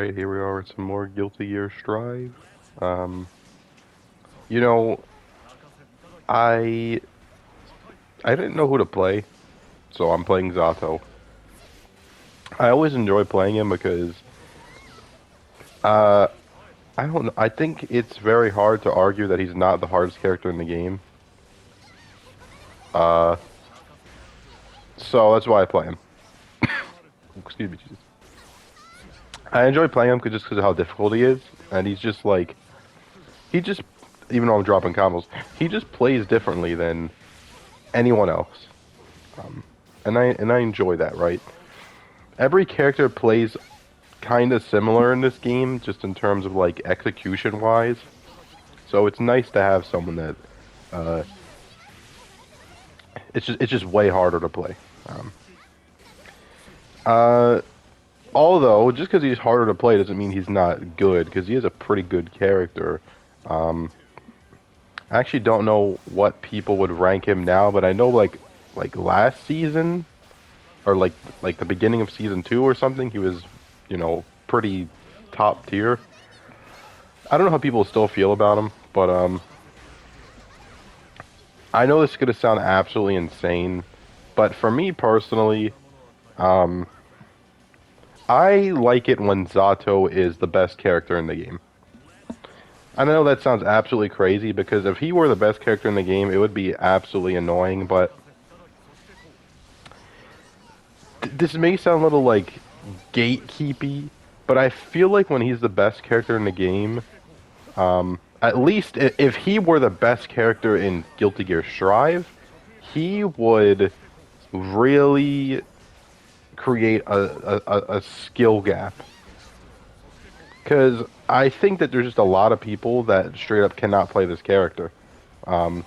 Alright, here we are with some more guiltygearstrive. Um, you know, I I didn't know who to play, so I'm playing Zato. I always enjoy playing him because, uh, I don't know, I think it's very hard to argue that he's not the hardest character in the game. Uh, so that's why I play him. Excuse me, Jesus. I enjoy playing him just because of how difficult he is, and he's just like, he just, even though I'm dropping combos, he just plays differently than anyone else. And I enjoy that, right? Every character plays kind of similar in this game, just in terms of like execution wise. So it's nice to have someone that, it's just way harder to play. Although, just because he's harder to play doesn't mean he's not good, because he is a pretty good character. I actually don't know what people would rank him now, but I know like last season, or like the beginning of season 2 or something, he was, you know, pretty top tier. I don't know how people still feel about him, but I know this is gonna sound absolutely insane, but for me personally, I like it when Zato is the best character in the game. I know that sounds absolutely crazy, because if he were the best character in the game, it would be absolutely annoying, but this may sound a little like gatekeepy, but I feel like when he's the best character in the game, at least if he were the best character in guiltygearstrive, he would really create a skill gap. Because I think that there's just a lot of people that straight up cannot play this character. And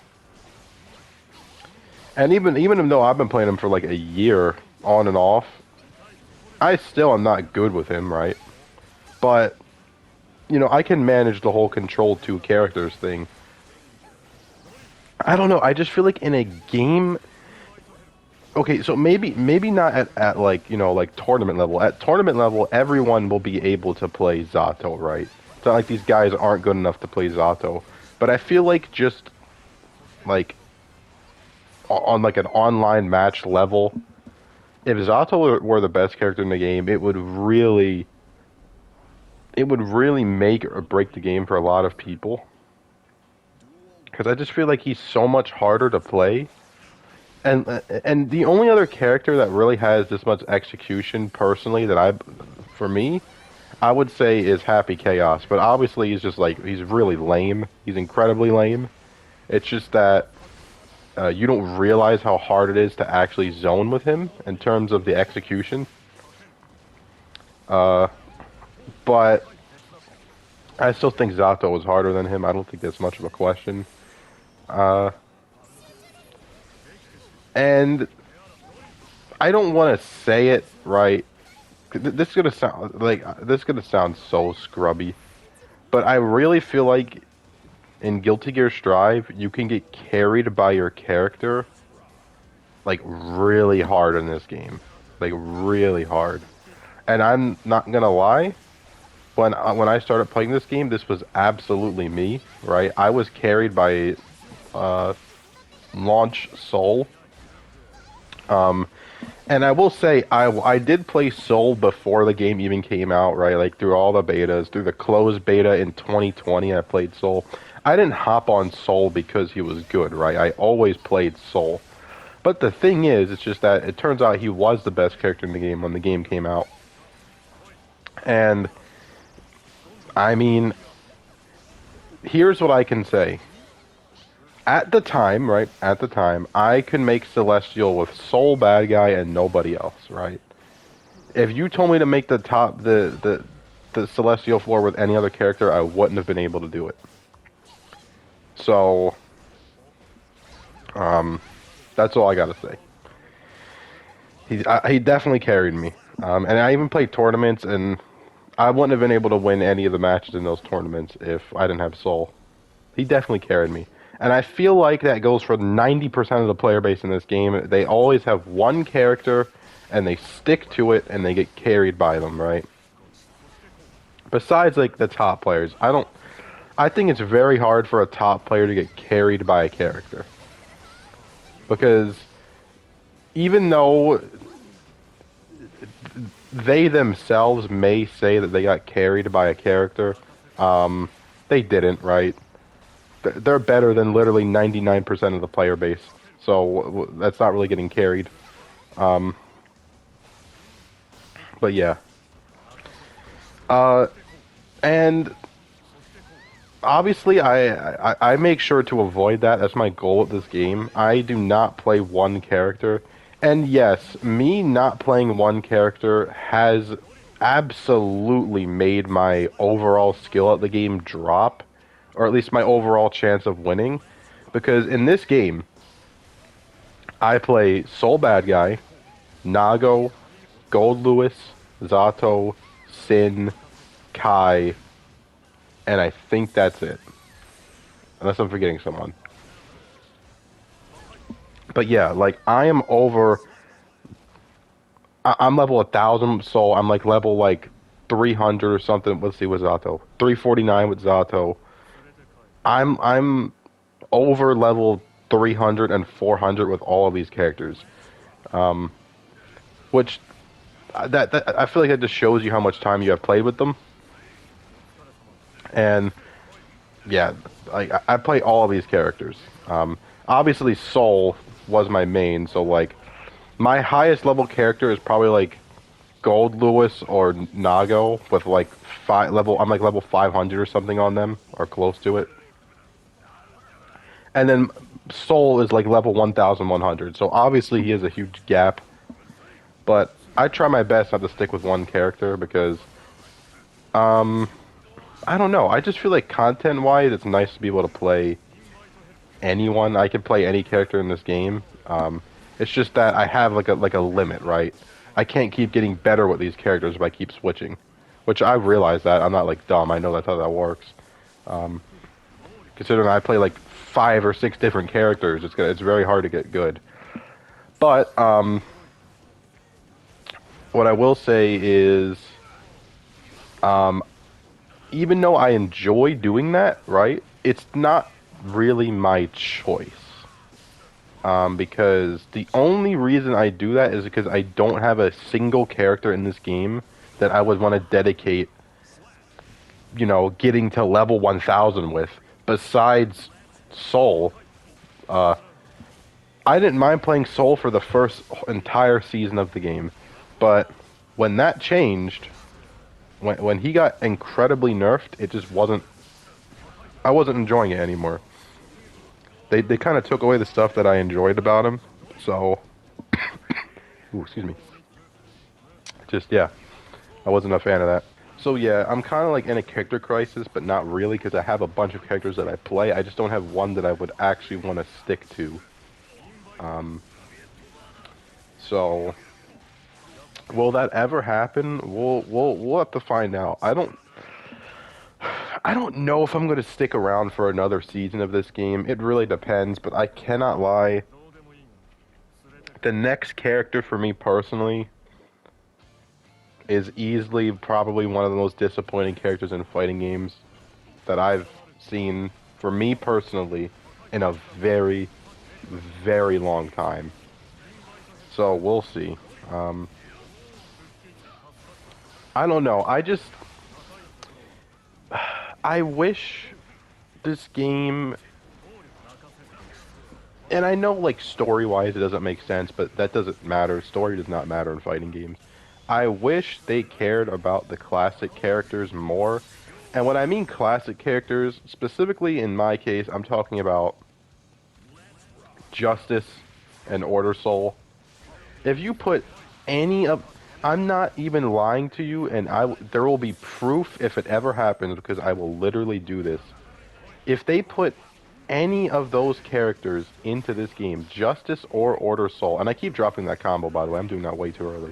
even though I've been playing him for like a year on and off, I still am not good with him, right? But, you know, I can manage the whole control 2 characters thing. I don't know, I just feel like in a game... Okay, so maybe not at like, you know, like tournament level. At tournament level, everyone will be able to play Zato, right? It's not like these guys aren't good enough to play Zato. But I feel like just, like, on like an online match level, if Zato were the best character in the game, it would really make or break the game for a lot of people. Because I just feel like he's so much harder to play. And the only other character that really has this much execution, personally, for me, I would say is Happy Chaos. But obviously he's just like, he's really lame. He's incredibly lame. It's just that you don't realize how hard it is to actually zone with him in terms of the execution. But I still think Zato is harder than him. I don't think that's much of a question. And I don't want to say it right. This is gonna sound so scrubby, but I really feel like in guiltygearstrive you can get carried by your character like really hard in this game, like really hard. And I'm not gonna lie, when I started playing this game, this was absolutely me, right? I was carried by Launch Soul. And I will say, I did play Soul before the game even came out, right? Like, through all the betas, through the closed beta in 2020, I played Soul. I didn't hop on Soul because he was good, right? I always played Soul. But the thing is, it's just that it turns out he was the best character in the game when the game came out. And, I mean, here's what I can say. At the time, right, I could make Celestial with Soul bad guy and nobody else, right? If you told me to make the Celestial floor with any other character, I wouldn't have been able to do it. So, that's all I gotta say. He definitely carried me. And I even played tournaments, and I wouldn't have been able to win any of the matches in those tournaments if I didn't have Soul. He definitely carried me. And I feel like that goes for 90% of the player base in this game. They always have one character, and they stick to it, and they get carried by them, right? Besides, like, the top players, I think it's very hard for a top player to get carried by a character. Because even though they themselves may say that they got carried by a character, they didn't, right? They're better than literally 99% of the player base. So that's not really getting carried. But yeah. And obviously I make sure to avoid that. That's my goal with this game. I do not play one character. And yes, me not playing one character has absolutely made my overall skill at the game drop, or at least my overall chance of winning, because in this game, I play Soul Bad Guy, Nago, Gold Lewis, Zato, Sin, Kai, and I think that's it. Unless I'm forgetting someone. But yeah, like, I am over... I'm level 1,000, so I'm like level like 300 or something. Let's see, with Zato. 349 with Zato. I'm over level 300 and 400 with all of these characters. Which, that I feel like that just shows you how much time you have played with them. And, yeah, like, I play all of these characters. Obviously, Soul was my main, so, like, my highest level character is probably, like, Gold Lewis or Nago with, like, I'm like level 500 or something on them, or close to it. And then Soul is, like, level 1,100, so obviously he has a huge gap. But I try my best not to stick with one character because, I don't know. I just feel like content-wise, it's nice to be able to play anyone. I can play any character in this game. It's just that I have like a limit, right? I can't keep getting better with these characters if I keep switching. Which I realize that. I'm not like dumb. I know that's how that works. Considering I play like 5 or 6 different characters, it's very hard to get good. But what I will say is, even though I enjoy doing that, right? It's not really my choice. Because the only reason I do that is because I don't have a single character in this game that I would want to dedicate, you know, getting to level 1,000 with. Besides Soul, I didn't mind playing Soul for the first entire season of the game. But when that changed, when he got incredibly nerfed, it just wasn't... I wasn't enjoying it anymore. They kind of took away the stuff that I enjoyed about him, so... Ooh, excuse me. Just, yeah. I wasn't a fan of that. So yeah, I'm kind of like in a character crisis, but not really, because I have a bunch of characters that I play. I just don't have one that I would actually want to stick to. So... will that ever happen? We'll have to find out. I don't know if I'm going to stick around for another season of this game. It really depends, but I cannot lie. The next character for me personally is easily probably one of the most disappointing characters in fighting games that I've seen, for me personally, in a very, very long time. So we'll see. I don't know. I wish this game, and I know, like, story-wise it doesn't make sense, but that doesn't matter. Story does not matter in fighting games. I wish they cared about the classic characters more. And when I mean classic characters, specifically in my case, I'm talking about Justice and Order Soul. If you put any of... I'm not even lying to you, and there will be proof if it ever happens, because I will literally do this. If they put any of those characters into this game, Justice or Order Soul, and I keep dropping that combo, by the way, I'm doing that way too early.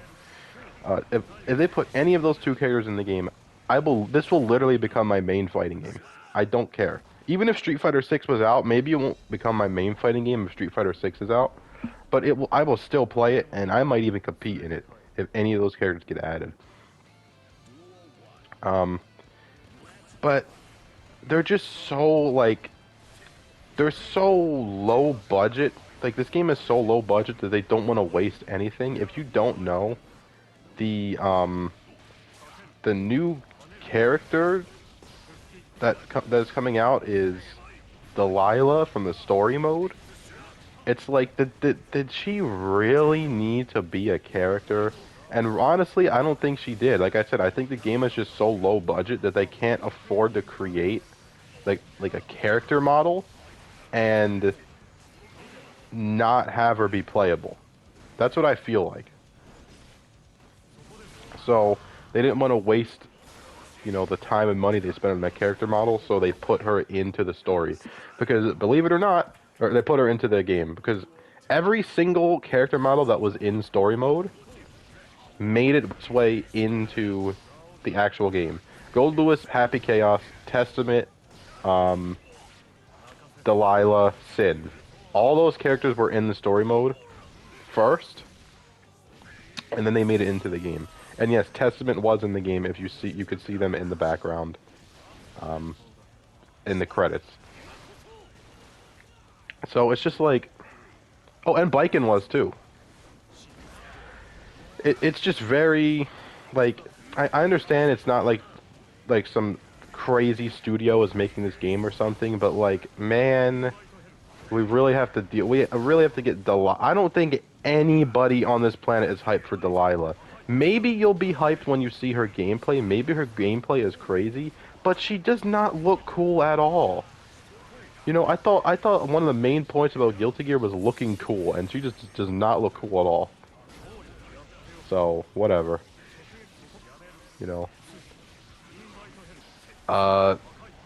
If they put any of those two characters in the game, this will literally become my main fighting game. I don't care. Even if Street Fighter 6 was out, maybe it won't become my main fighting game if Street Fighter 6 is out, but I will still play it, and I might even compete in it if any of those characters get added. but they're just so like they're so low budget. Like this game is so low budget that they don't want to waste anything. If you don't know, the new character that's coming out is Delilah from the story mode. It's like, did she really need to be a character? And honestly, I don't think she did. Like I said, I think the game is just so low budget that they can't afford to create like a character model and not have her be playable. That's what I feel like. So they didn't want to waste, you know, the time and money they spent on that character model, so they put her into the story. Because believe it or not, or they put her into the game because every single character model that was in story mode made its way into the actual game. Gold Lewis, Happy Chaos, Testament, Delilah, Sin. All those characters were in the story mode first, and then they made it into the game. And yes, Testament was in the game. If you see, you could see them in the background, in the credits. So it's just like, oh, and Biken was too. It's just very, like, I understand it's not like some crazy studio is making this game or something, but like, man, we really have to deal. We really have to get Delilah. I don't think anybody on this planet is hyped for Delilah. Maybe you'll be hyped when you see her gameplay. Maybe her gameplay is crazy, but she does not look cool at all. You know, I thought one of the main points about Guilty Gear was looking cool, and she just does not look cool at all. So, whatever. You know.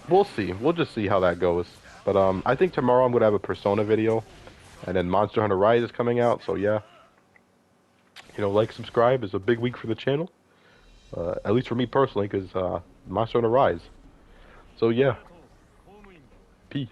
We'll see. We'll just see how that goes. But, I think tomorrow I'm going to have a Persona video, and then Monster Hunter Rise is coming out, so yeah. You know, like, subscribe is a big week for the channel. At least for me personally, because, Monster Hunter Rise. So, yeah. Peace.